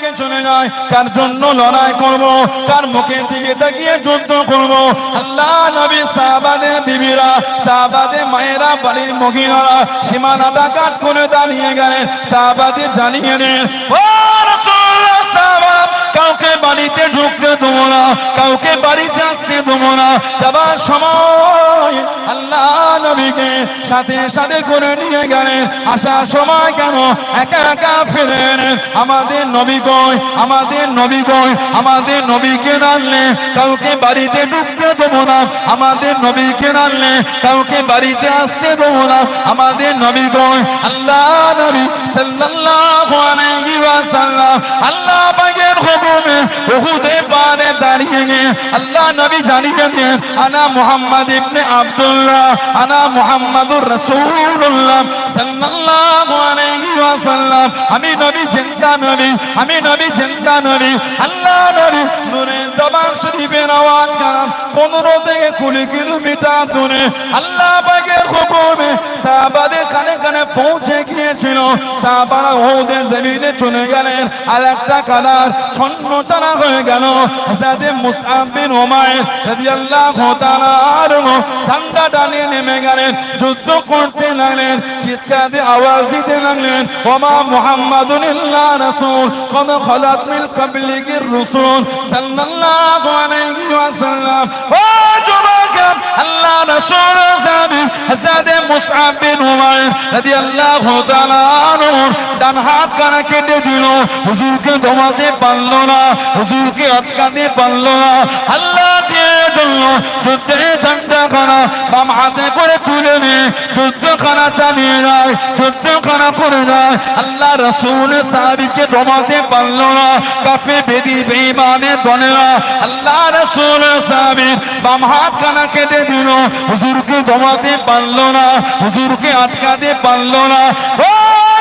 দিকে চলে যায়, কার জন্য লড়াই করব, কার মুখের দিকে তাকিয়ে যুদ্ধ করব। আল্লাহ নবী সাহাবাদের বিবিরা, সাহাবাদের মায়েরা, বাড়ির মহিলারা সীমানাটা কাট করে দাঁড়িয়ে গেলেন। সাহাবাদের জানিয়ে দেন, ও রাসূলুল্লাহ সাহাবা, কাউকে বাড়িতে ঢুকতে দেবো না, কাউকে বাড়িতে আসতে দেবো না। যাবার সময় আল্লাহ নবীকে সাথে সাথে করে নিয়ে গেলেন। আসার সময় কেন একা একা ফেরেন? আমাদের নবী কই, আমাদের নবী কই, আমাদের নবীকে আনলে কাউকে বাড়িতে ঢুকতে দেবো না, আমাদের নবীকে আনলে কাউকে বাড়িতে আসতে দেবো না। আমাদের নবী কই? আল্লাহ নবী সাল্লাল্লাহু আলাইহি ওয়াসাল্লাম আল্লাহ পাকের হুকুমে উহুদের পাহাড়ে দাঁড়িয়ে গিয়ে আল্লাহ নবী জানিয়ে দেন, আনা মুহাম্মদ ইবনে আব্দুল্লাহ, আনা মুহাম্মাদুর রাসূলুল্লাহ সাল্লাল্লাহু আলাইহি ওয়াসাল্লাম। আমি নবী জিন্দা নবী, আমি নবী জিন্দা নবী। আল্লাহ নবী নূরে জবান শরীফের আওয়াজ কান 15 থেকে 20 কিলোমিটার দূরে আল্লাহ পাকের হুকুমে সাহাবাদের কানে কানে পৌঁছে গিয়েছিল। সাহাবারা উহুদের জমিনে চলে গেলেন। আর একটা কাদার ছন্ন চারা হয়ে গেল। হযরত মুসআব বিন উমাইর রাদিয়াল্লাহু তাআলা আনহু ঝান্ডা টানিয়ে নেমে গেলেন, যুদ্ধ করতে লাগলেন, চিৎকার দিয়ে আওয়াজ দিতে লাগলেন, ওমা মুহাম্মাদুন ইল্লা রাসূল কদ খালাত মিন ক্বাবলিহির রাসূল সাল্লাল্লাহু আলাইহি ওয়াসাল্লাম। ও যুবকেরা, আল্লাহ রাসূল সাহাবী হযরত মুসআব বিন উমাইর রাদিয়াল্লাহু তাআলা আনহু ডান হাত কানা কেটে দিল। হুজুরকে দমাতে পারল না, হুজুরকে আটকাতে পারল না। আল্লাহ দিয়ে দিল যুদ্ধে ঝান্ডাখানা বাম হাতে করে তুলে নিয়ে যুদ্ধখানা চালিয়ে যায়, যুদ্ধখানা করে যায়। আল্লাহ রাসূল সাহাবীকে দমাতে পারল না। কাফে বেদি বেঈমানে দলেরা আল্লাহ রাসূল সাহাবী বাম হাত কানা কেটে দিল। হুজুরকে দমাতে পারল না, হুজুরকে আটকাতে পারল না। ও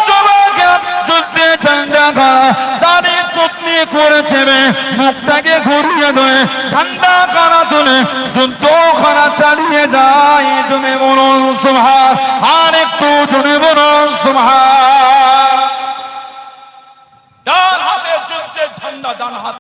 যুবকেরা, যুদ্ধে ঝান্ডাখানা দাঁড়িয়ে টুকনি করেছে, মুখটাকে ঘুরিয়ে দেয়, ঝান্ডা কানা তুলে যুদ্ধখানা চালিয়ে যায়। জনে বলুন সুবহান, আর একটু জনে বলুন সুবহান। ডান হাতে যুদ্ধের ঝান্ডা, ডান হাতে